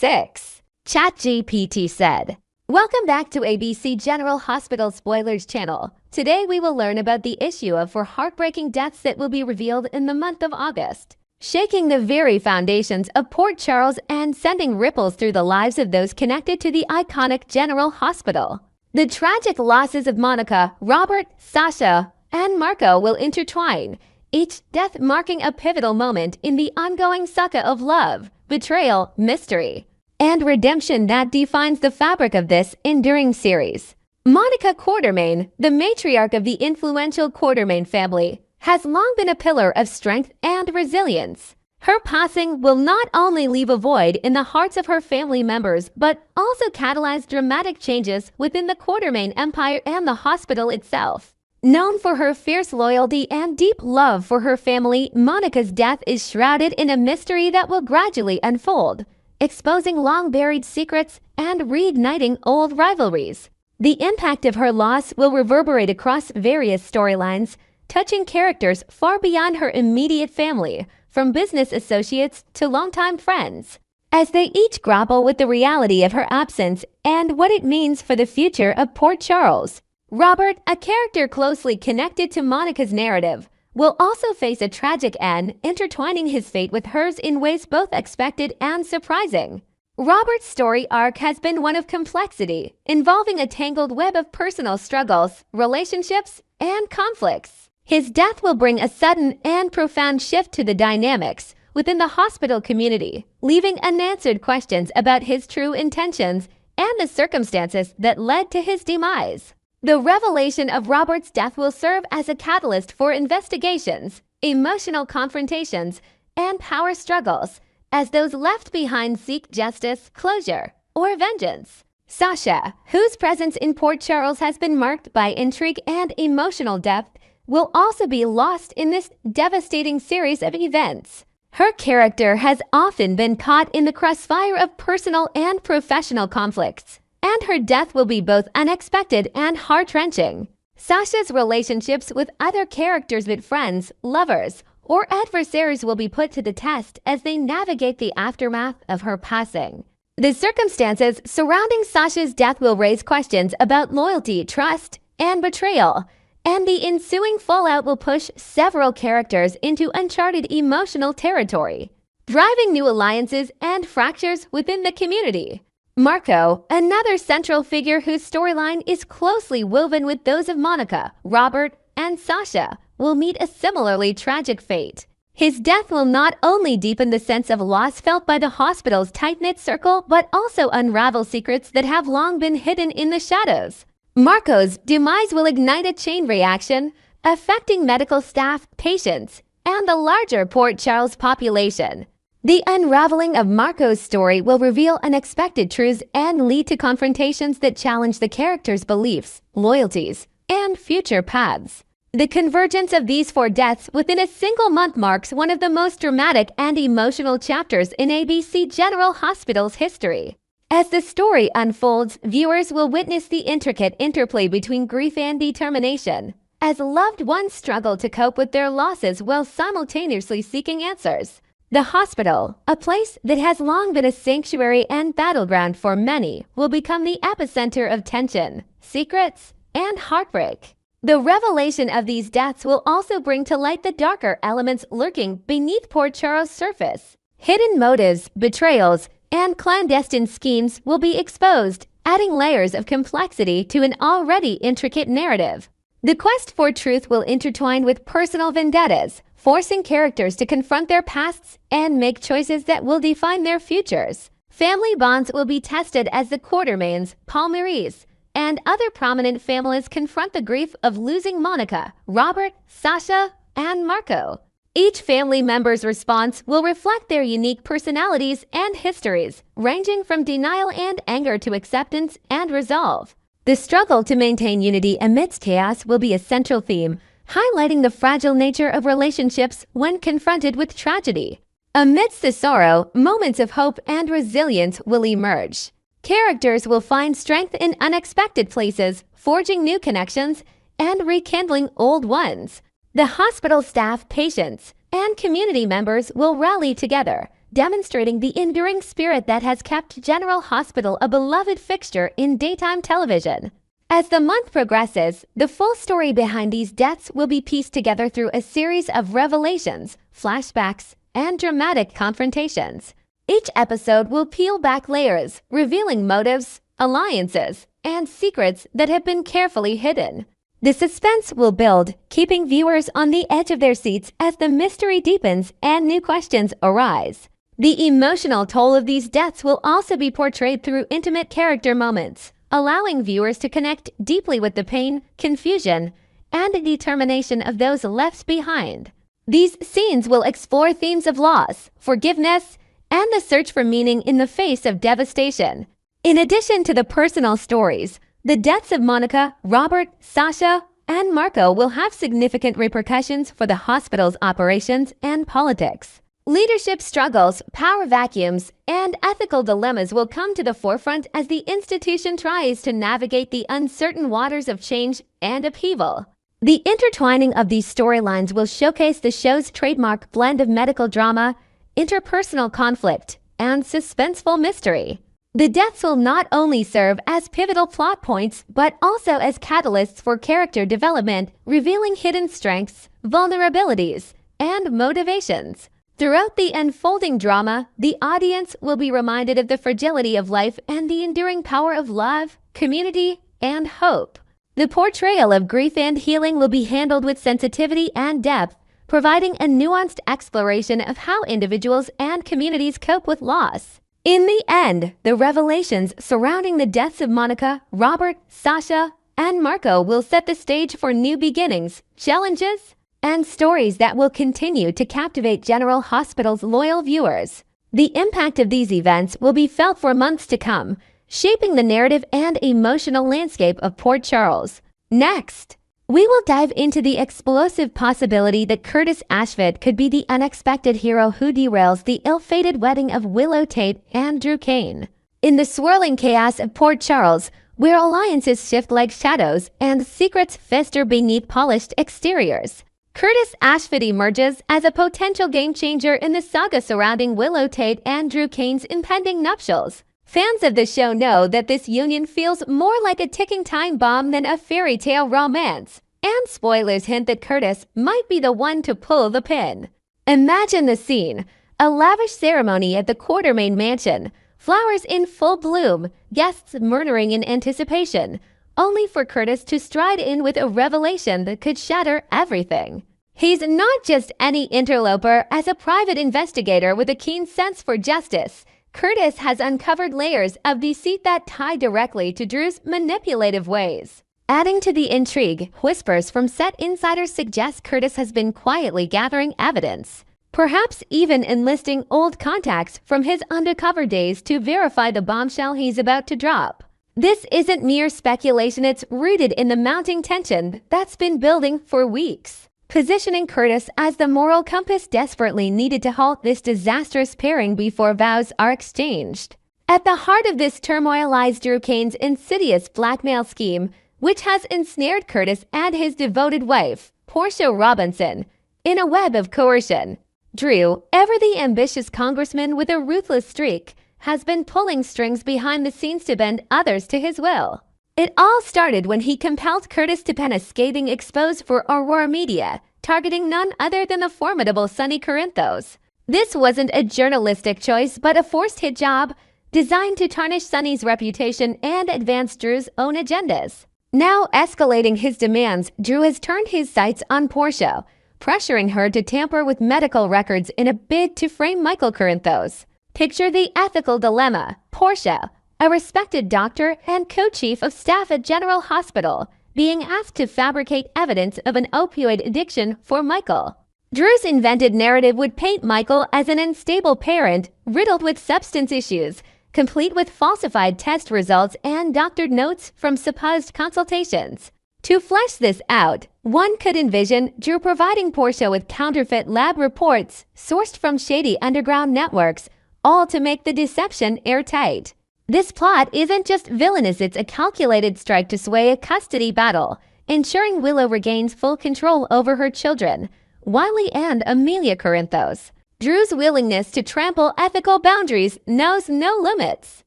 6. ChatGPT said. Welcome back to ABC General Hospital Spoilers channel. Today we will learn about the issue of 4 heartbreaking deaths that will be revealed in the month of August, shaking the very foundations of Port Charles and sending ripples through the lives of those connected to the iconic General Hospital. The tragic losses of Monica, Robert, Sasha, and Marco will intertwine, each death marking a pivotal moment in the ongoing saga of love, betrayal, mystery, and redemption that defines the fabric of this enduring series. Monica Quartermaine, the matriarch of the influential Quartermaine family, has long been a pillar of strength and resilience. Her passing will not only leave a void in the hearts of her family members, but also catalyze dramatic changes within the Quartermaine empire and the hospital itself. Known for her fierce loyalty and deep love for her family, Monica's death is shrouded in a mystery that will gradually unfold, exposing long-buried secrets and reigniting old rivalries. The impact of her loss will reverberate across various storylines, touching characters far beyond her immediate family, from business associates to longtime friends, as they each grapple with the reality of her absence and what it means for the future of Port Charles. Robert, a character closely connected to Monica's narrative, will also face a tragic end, intertwining his fate with hers in ways both expected and surprising. Robert's story arc has been one of complexity, involving a tangled web of personal struggles, relationships, and conflicts. His death will bring a sudden and profound shift to the dynamics within the hospital community, leaving unanswered questions about his true intentions and the circumstances that led to his demise. The revelation of Robert's death will serve as a catalyst for investigations, emotional confrontations, and power struggles, as those left behind seek justice, closure, or vengeance. Sasha, whose presence in Port Charles has been marked by intrigue and emotional depth, will also be lost in this devastating series of events. Her character has often been caught in the crossfire of personal and professional conflicts, and her death will be both unexpected and heart-wrenching. Sasha's relationships with other characters, with friends, lovers, or adversaries, will be put to the test as they navigate the aftermath of her passing. The circumstances surrounding Sasha's death will raise questions about loyalty, trust, and betrayal, and the ensuing fallout will push several characters into uncharted emotional territory, driving new alliances and fractures within the community. Marco, another central figure whose storyline is closely woven with those of Monica, Robert, and Sasha, will meet a similarly tragic fate. His death will not only deepen the sense of loss felt by the hospital's tight-knit circle, but also unravel secrets that have long been hidden in the shadows. Marco's demise will ignite a chain reaction, affecting medical staff, patients, and the larger Port Charles population. The unraveling of Marco's story will reveal unexpected truths and lead to confrontations that challenge the character's beliefs, loyalties, and future paths. The convergence of these 4 deaths within a single month marks one of the most dramatic and emotional chapters in ABC General Hospital's history. As the story unfolds, viewers will witness the intricate interplay between grief and determination, as loved ones struggle to cope with their losses while simultaneously seeking answers. The hospital, a place that has long been a sanctuary and battleground for many, will become the epicenter of tension, secrets, and heartbreak. The revelation of these deaths will also bring to light the darker elements lurking beneath Port Charles' surface. Hidden motives, betrayals, and clandestine schemes will be exposed, adding layers of complexity to an already intricate narrative. The quest for truth will intertwine with personal vendettas, forcing characters to confront their pasts and make choices that will define their futures. Family bonds will be tested as the Quartermaines, Palmieri's, and other prominent families confront the grief of losing Monica, Robert, Sasha, and Marco. Each family member's response will reflect their unique personalities and histories, ranging from denial and anger to acceptance and resolve. The struggle to maintain unity amidst chaos will be a central theme, highlighting the fragile nature of relationships when confronted with tragedy. Amidst the sorrow, moments of hope and resilience will emerge. Characters will find strength in unexpected places, forging new connections and rekindling old ones. The hospital staff, patients, and community members will rally together, demonstrating the enduring spirit that has kept General Hospital a beloved fixture in daytime television. As the month progresses, the full story behind these deaths will be pieced together through a series of revelations, flashbacks, and dramatic confrontations. Each episode will peel back layers, revealing motives, alliances, and secrets that have been carefully hidden. The suspense will build, keeping viewers on the edge of their seats as the mystery deepens and new questions arise. The emotional toll of these deaths will also be portrayed through intimate character moments, allowing viewers to connect deeply with the pain, confusion, and determination of those left behind. These scenes will explore themes of loss, forgiveness, and the search for meaning in the face of devastation. In addition to the personal stories, the deaths of Monica, Robert, Sasha, and Marco will have significant repercussions for the hospital's operations and politics. Leadership struggles, power vacuums, and ethical dilemmas will come to the forefront as the institution tries to navigate the uncertain waters of change and upheaval. The intertwining of these storylines will showcase the show's trademark blend of medical drama, interpersonal conflict, and suspenseful mystery. The deaths will not only serve as pivotal plot points, but also as catalysts for character development, revealing hidden strengths, vulnerabilities, and motivations. Throughout the unfolding drama, the audience will be reminded of the fragility of life and the enduring power of love, community, and hope. The portrayal of grief and healing will be handled with sensitivity and depth, providing a nuanced exploration of how individuals and communities cope with loss. In the end, the revelations surrounding the deaths of Monica, Robert, Sasha, and Marco will set the stage for new beginnings, challenges, and stories that will continue to captivate General Hospital's loyal viewers. The impact of these events will be felt for months to come, shaping the narrative and emotional landscape of Port Charles. Next, we will dive into the explosive possibility that Curtis Ashford could be the unexpected hero who derails the ill-fated wedding of Willow Tate and Drew Kane. In the swirling chaos of Port Charles, where alliances shift like shadows and secrets fester beneath polished exteriors, Curtis Ashford emerges as a potential game-changer in the saga surrounding Willow Tate and Drew Kane's impending nuptials. Fans of the show know that this union feels more like a ticking time bomb than a fairy tale romance, and spoilers hint that Curtis might be the one to pull the pin. Imagine the scene: a lavish ceremony at the Quartermain mansion, flowers in full bloom, guests murmuring in anticipation, only for Curtis to stride in with a revelation that could shatter everything. He's not just any interloper. As a private investigator with a keen sense for justice, Curtis has uncovered layers of deceit that tie directly to Drew's manipulative ways. Adding to the intrigue, whispers from set insiders suggest Curtis has been quietly gathering evidence, perhaps even enlisting old contacts from his undercover days to verify the bombshell he's about to drop. This isn't mere speculation, it's rooted in the mounting tension that's been building for weeks, positioning Curtis as the moral compass desperately needed to halt this disastrous pairing before vows are exchanged. At the heart of this turmoil lies Drew Kane's insidious blackmail scheme, which has ensnared Curtis and his devoted wife, Portia Robinson, in a web of coercion. Drew, ever the ambitious congressman with a ruthless streak, has been pulling strings behind the scenes to bend others to his will. It all started when he compelled Curtis to pen a scathing expose for Aurora Media, targeting none other than the formidable Sonny Corinthos. This wasn't a journalistic choice, but a forced hit job designed to tarnish Sonny's reputation and advance Drew's own agendas. Now escalating his demands, Drew has turned his sights on Portia, pressuring her to tamper with medical records in a bid to frame Michael Corinthos. Picture the ethical dilemma: Portia, a respected doctor and co-chief of staff at General Hospital, being asked to fabricate evidence of an opioid addiction for Michael. Drew's invented narrative would paint Michael as an unstable parent riddled with substance issues, complete with falsified test results and doctored notes from supposed consultations. To flesh this out, one could envision Drew providing Portia with counterfeit lab reports sourced from shady underground networks, all to make the deception airtight. This plot isn't just villainous, it's a calculated strike to sway a custody battle, ensuring Willow regains full control over her children, Wiley and Amelia Corinthos. Drew's willingness to trample ethical boundaries knows no limits.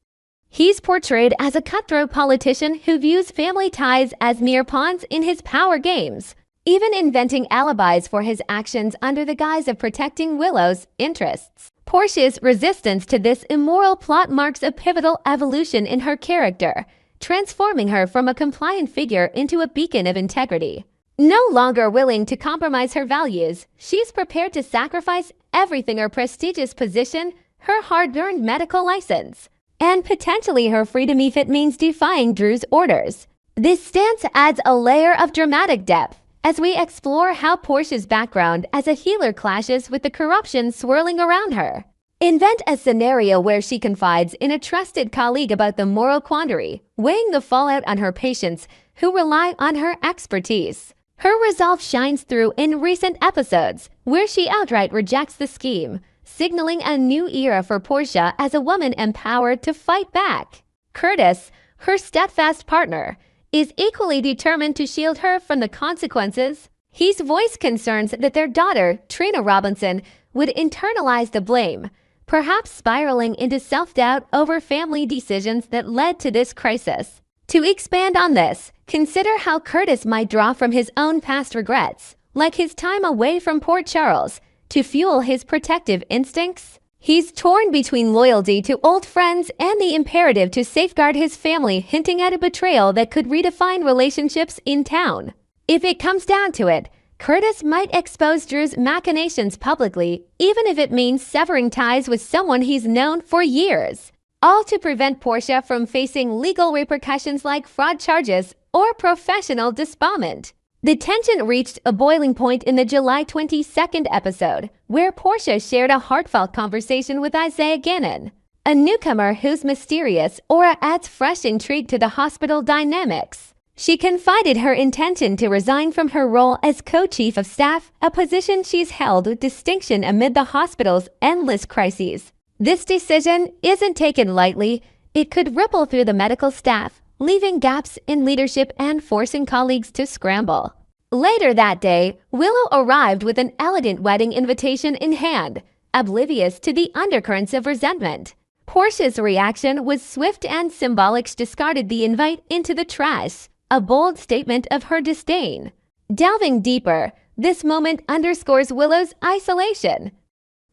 He's portrayed as a cutthroat politician who views family ties as mere pawns in his power games, even inventing alibis for his actions under the guise of protecting Willow's interests. Portia's resistance to this immoral plot marks a pivotal evolution in her character, transforming her from a compliant figure into a beacon of integrity. No longer willing to compromise her values, she's prepared to sacrifice everything: her prestigious position, her hard-earned medical license, and potentially her freedom if it means defying Drew's orders. This stance adds a layer of dramatic depth as we explore how Portia's background as a healer clashes with the corruption swirling around her. Invent a scenario where she confides in a trusted colleague about the moral quandary, weighing the fallout on her patients who rely on her expertise. Her resolve shines through in recent episodes, where she outright rejects the scheme, signaling a new era for Portia as a woman empowered to fight back. Curtis, her steadfast partner, is equally determined to shield her from the consequences. He's voiced concerns that their daughter, Trina Robinson, would internalize the blame, perhaps spiraling into self-doubt over family decisions that led to this crisis. To expand on this, consider how Curtis might draw from his own past regrets, like his time away from Port Charles, to fuel his protective instincts. He's torn between loyalty to old friends and the imperative to safeguard his family, hinting at a betrayal that could redefine relationships in town. If it comes down to it, Curtis might expose Drew's machinations publicly, even if it means severing ties with someone he's known for years, all to prevent Portia from facing legal repercussions like fraud charges or professional disbarment. The tension reached a boiling point in the July 22nd episode, where Portia shared a heartfelt conversation with Isaiah Gannon, a newcomer whose mysterious aura adds fresh intrigue to the hospital dynamics. She confided her intention to resign from her role as co-chief of staff, a position she's held with distinction amid the hospital's endless crises. This decision isn't taken lightly. It could ripple through the medical staff, leaving gaps in leadership and forcing colleagues to scramble. Later that day, Willow arrived with an elegant wedding invitation in hand, oblivious to the undercurrents of resentment. Portia's reaction was swift and symbolic. She discarded the invite into the trash, a bold statement of her disdain. Delving deeper, this moment underscores Willow's isolation.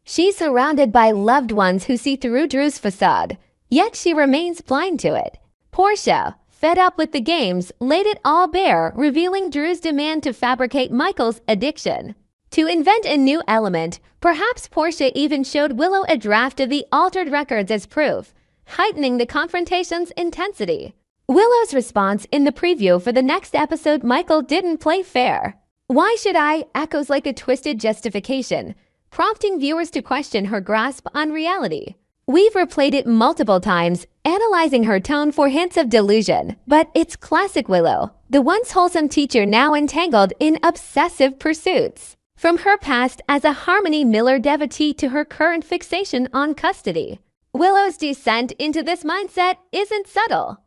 She's surrounded by loved ones who see through Drew's facade, yet she remains blind to it. Portia, fed up with the games, laid it all bare, revealing Drew's demand to fabricate Michael's addiction. To invent a new element, perhaps Portia even showed Willow a draft of the altered records as proof, heightening the confrontation's intensity. Willow's response in the preview for the next episode, "Michael didn't play fair. Why should I?" echoes like a twisted justification, prompting viewers to question her grasp on reality. We've replayed it multiple times, analyzing her tone for hints of delusion, but it's classic Willow, the once wholesome teacher now entangled in obsessive pursuits. From her past as a Harmony Miller devotee to her current fixation on custody, Willow's descent into this mindset isn't subtle.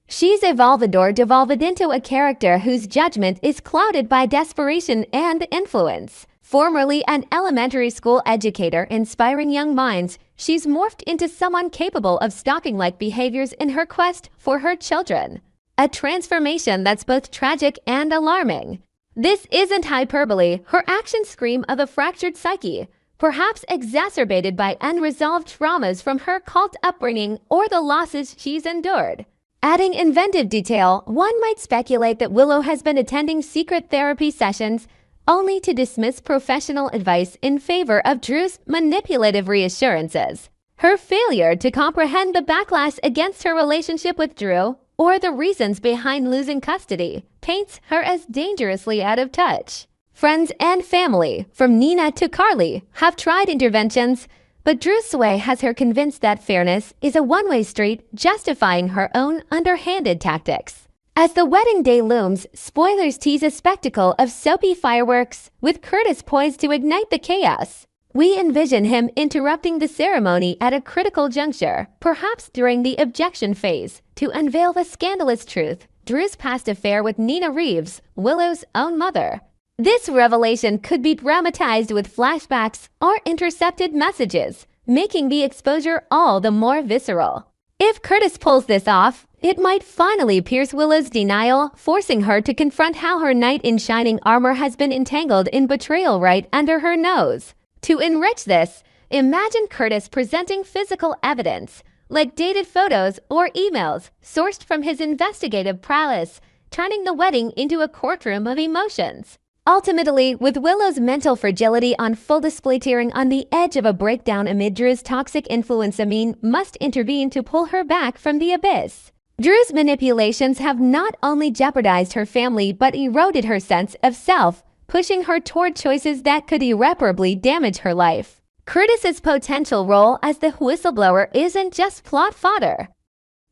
She's evolved into a character whose judgment is clouded by desperation and influence. Formerly an elementary school educator inspiring young minds, she's morphed into someone capable of stalking-like behaviors in her quest for her children. A transformation that's both tragic and alarming. This isn't hyperbole. Her actions scream of a fractured psyche, perhaps exacerbated by unresolved traumas from her cult upbringing or the losses she's endured. Adding inventive detail, one might speculate that Willow has been attending secret therapy sessions only to dismiss professional advice in favor of Drew's manipulative reassurances. Her failure to comprehend the backlash against her relationship with Drew, or the reasons behind losing custody, paints her as dangerously out of touch. Friends and family, from Nina to Carly, have tried interventions, but Drew's sway has her convinced that fairness is a one-way street, justifying her own underhanded tactics. As the wedding day looms, spoilers tease a spectacle of soapy fireworks, with Curtis poised to ignite the chaos. We envision him interrupting the ceremony at a critical juncture, perhaps during the objection phase, to unveil the scandalous truth: Drew's past affair with Nina Reeves, Willow's own mother. This revelation could be dramatized with flashbacks or intercepted messages, making the exposure all the more visceral. If Curtis pulls this off, it might finally pierce Willow's denial, forcing her to confront how her knight in shining armor has been entangled in betrayal right under her nose. To enrich this, imagine Curtis presenting physical evidence, like dated photos or emails sourced from his investigative prowess, turning the wedding into a courtroom of emotions. Ultimately, with Willow's mental fragility on full display, tearing on the edge of a breakdown amid Drew's toxic influence, Amin must intervene to pull her back from the abyss. Drew's manipulations have not only jeopardized her family but eroded her sense of self, pushing her toward choices that could irreparably damage her life. Curtis's potential role as the whistleblower isn't just plot fodder.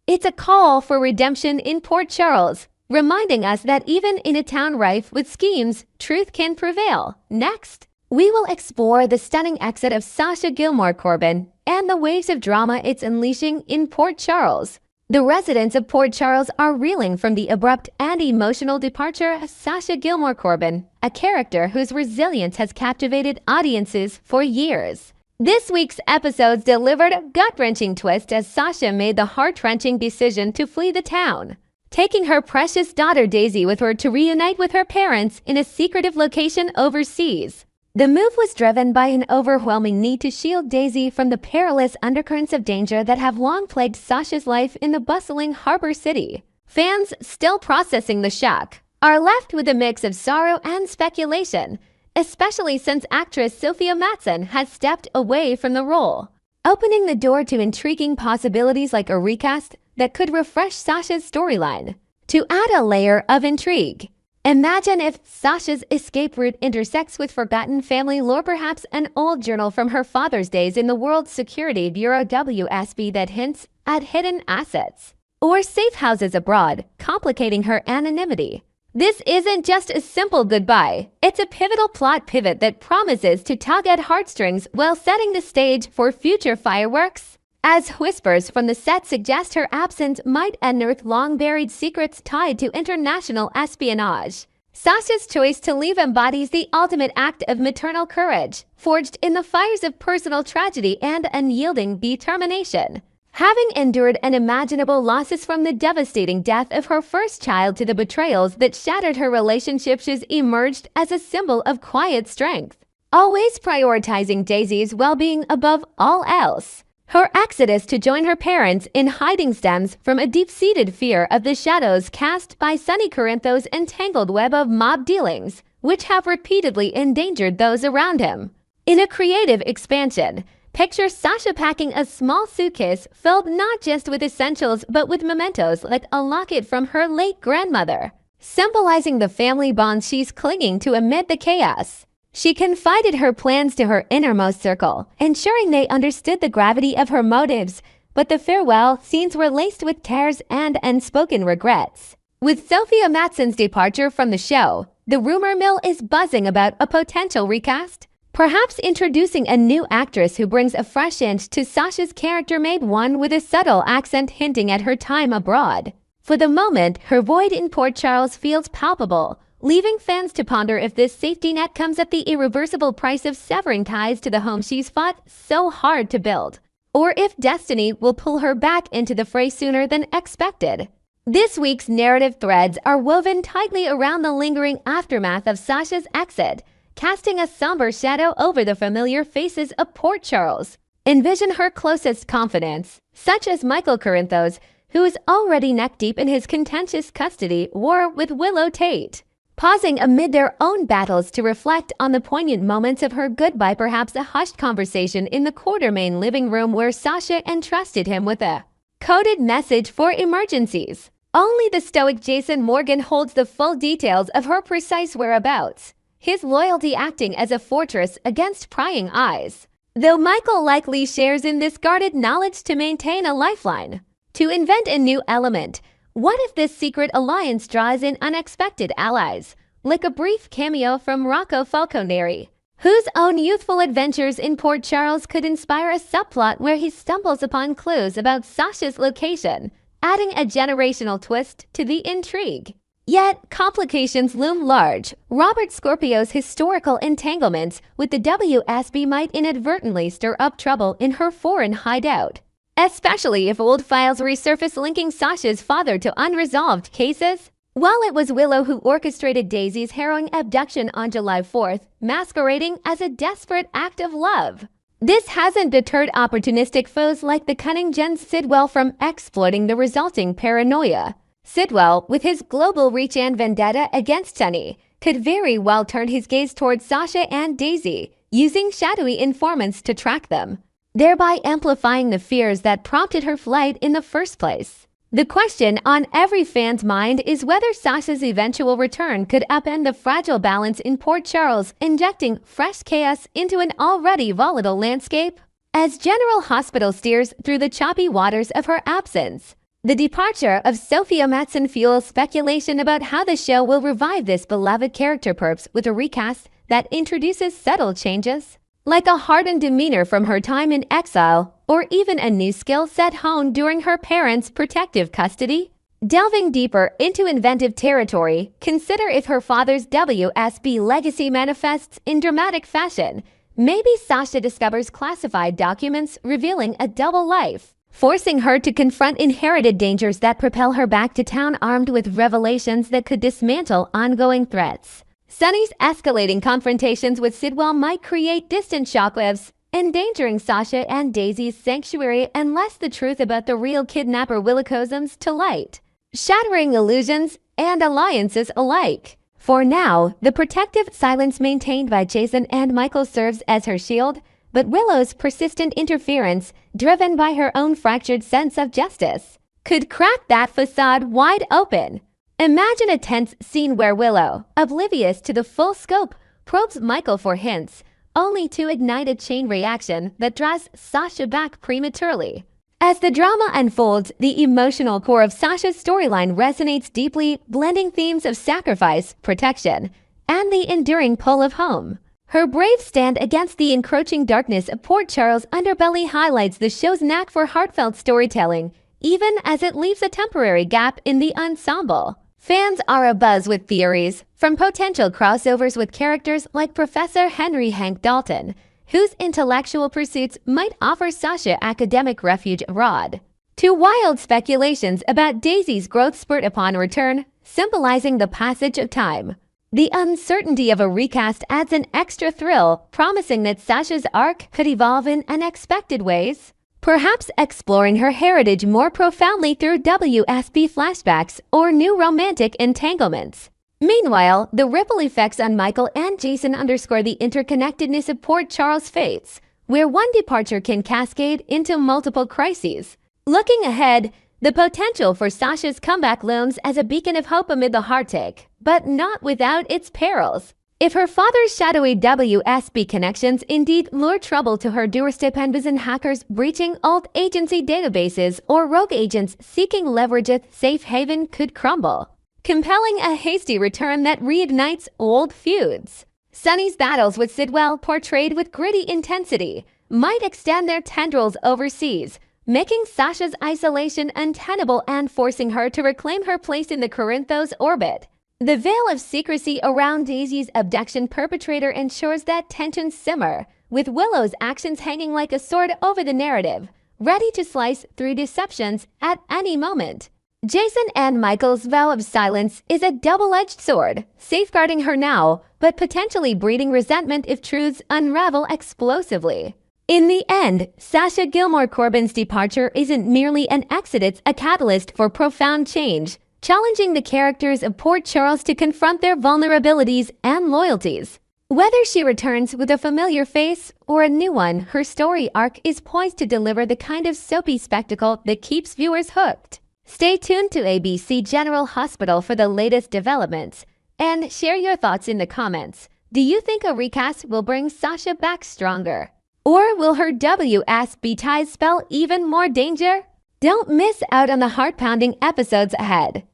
It's a call for redemption in Port Charles, reminding us that even in a town rife with schemes, truth can prevail. Next, we will explore the stunning exit of Sasha Gilmore Corbin and the waves of drama it's unleashing in Port Charles. The residents of Port Charles are reeling from the abrupt and emotional departure of Sasha Gilmore Corbin, a character whose resilience has captivated audiences for years. This week's episodes delivered a gut-wrenching twist as Sasha made the heart-wrenching decision to flee the town, taking her precious daughter Daisy with her to reunite with her parents in a secretive location overseas. The move was driven by an overwhelming need to shield Daisy from the perilous undercurrents of danger that have long plagued Sasha's life in the bustling harbor city. Fans, still processing the shock, are left with a mix of sorrow and speculation, especially since actress Sophia Matson has stepped away from the role, opening the door to intriguing possibilities like a recast that could refresh Sasha's storyline. To add a layer of intrigue, imagine if Sasha's escape route intersects with forgotten family lore, perhaps an old journal from her father's days in the World Security Bureau WSB that hints at hidden assets, or safe houses abroad, complicating her anonymity. This isn't just a simple goodbye, it's a pivotal plot pivot that promises to tug at heartstrings while setting the stage for future fireworks. As whispers from the set suggest, her absence might unearth long-buried secrets tied to international espionage. Sasha's choice to leave embodies the ultimate act of maternal courage, forged in the fires of personal tragedy and unyielding determination. Having endured unimaginable losses from the devastating death of her first child to the betrayals that shattered her relationship, she's emerged as a symbol of quiet strength, always prioritizing Daisy's well-being above all else. Her exodus to join her parents in hiding stems from a deep-seated fear of the shadows cast by Sonny Corinthos' entangled web of mob dealings, which have repeatedly endangered those around him. In a creative expansion, picture Sasha packing a small suitcase filled not just with essentials but with mementos like a locket from her late grandmother, symbolizing the family bonds she's clinging to amid the chaos. She confided her plans to her innermost circle, ensuring they understood the gravity of her motives, but the farewell scenes were laced with tears and unspoken regrets. With Sophia Matson's departure from the show, the rumor mill is buzzing about a potential recast, perhaps introducing a new actress who brings a fresh inch to Sasha's character, made one with a subtle accent hinting at her time abroad. For the moment, her void in Port Charles feels palpable, leaving fans to ponder if this safety net comes at the irreversible price of severing ties to the home she's fought so hard to build, or if destiny will pull her back into the fray sooner than expected. This week's narrative threads are woven tightly around the lingering aftermath of Sasha's exit, casting a somber shadow over the familiar faces of Port Charles. Envision her closest confidants, such as Michael Corinthos, who is already neck-deep in his contentious custody war with Willow Tate, pausing amid their own battles to reflect on the poignant moments of her goodbye, perhaps a hushed conversation in the Quartermain living room where Sasha entrusted him with a coded message for emergencies. Only the stoic Jason Morgan holds the full details of her precise whereabouts, his loyalty acting as a fortress against prying eyes, though Michael likely shares in this guarded knowledge to maintain a lifeline. To invent a new element, what if this secret alliance draws in unexpected allies, like a brief cameo from Rocco Falconeri, whose own youthful adventures in Port Charles could inspire a subplot where he stumbles upon clues about Sasha's location, adding a generational twist to the intrigue. Yet, complications loom large. Robert Scorpio's historical entanglements with the WSB might inadvertently stir up trouble in her foreign hideout, especially if old files resurface linking Sasha's father to unresolved cases. While it was Willow who orchestrated Daisy's harrowing abduction on July 4th, masquerading as a desperate act of love, this hasn't deterred opportunistic foes like the cunning Jen Sidwell from exploiting the resulting paranoia. Sidwell, with his global reach and vendetta against Sunny, could very well turn his gaze towards Sasha and Daisy, using shadowy informants to track them, thereby amplifying the fears that prompted her flight in the first place. The question on every fan's mind is whether Sasha's eventual return could upend the fragile balance in Port Charles, injecting fresh chaos into an already volatile landscape. As General Hospital steers through the choppy waters of her absence, the departure of Sophia Matson fuels speculation about how the show will revive this beloved character perps with a recast that introduces subtle changes, like a hardened demeanor from her time in exile, or even a new skill set honed during her parents' protective custody. Delving deeper into inventive territory, consider if her father's WSB legacy manifests in dramatic fashion. Maybe Sasha discovers classified documents revealing a double life, forcing her to confront inherited dangers that propel her back to town armed with revelations that could dismantle ongoing threats. Sunny's escalating confrontations with Sidwell might create distant shockwaves, endangering Sasha and Daisy's sanctuary unless the truth about the real kidnapper Willow comes to light, shattering illusions and alliances alike. For now, the protective silence maintained by Jason and Michael serves as her shield, but Willow's persistent interference, driven by her own fractured sense of justice, could crack that facade wide open. Imagine a tense scene where Willow, oblivious to the full scope, probes Michael for hints, only to ignite a chain reaction that draws Sasha back prematurely. As the drama unfolds, the emotional core of Sasha's storyline resonates deeply, blending themes of sacrifice, protection, and the enduring pull of home. Her brave stand against the encroaching darkness of Port Charles' underbelly highlights the show's knack for heartfelt storytelling, even as it leaves a temporary gap in the ensemble. Fans are abuzz with theories, from potential crossovers with characters like Professor Henry Hank Dalton, whose intellectual pursuits might offer Sasha academic refuge abroad, to wild speculations about Daisy's growth spurt upon return, symbolizing the passage of time. The uncertainty of a recast adds an extra thrill, promising that Sasha's arc could evolve in unexpected ways, perhaps exploring her heritage more profoundly through WSB flashbacks or new romantic entanglements. Meanwhile, the ripple effects on Michael and Jason underscore the interconnectedness of Port Charles' fates, where one departure can cascade into multiple crises. Looking ahead, the potential for Sasha's comeback looms as a beacon of hope amid the heartache, but not without its perils. If her father's shadowy WSB connections indeed lure trouble to her doorstep and visit hackers breaching alt agency databases or rogue agents seeking leverage at safe haven could crumble, compelling a hasty return that reignites old feuds. Sunny's battles with Sidwell, portrayed with gritty intensity, might extend their tendrils overseas, making Sasha's isolation untenable and forcing her to reclaim her place in the Corinthos orbit. The veil of secrecy around Daisy's abduction perpetrator ensures that tensions simmer, with Willow's actions hanging like a sword over the narrative, ready to slice through deceptions at any moment. Jason and Michael's vow of silence is a double-edged sword, safeguarding her now, but potentially breeding resentment if truths unravel explosively. In the end, Sasha Gilmore Corbin's departure isn't merely an exit, it's a catalyst for profound change, challenging the characters of Port Charles to confront their vulnerabilities and loyalties. Whether she returns with a familiar face or a new one, her story arc is poised to deliver the kind of soapy spectacle that keeps viewers hooked. Stay tuned to ABC General Hospital for the latest developments, and share your thoughts in the comments. Do you think a recast will bring Sasha back stronger? Or will her WSB ties spell even more danger? Don't miss out on the heart-pounding episodes ahead.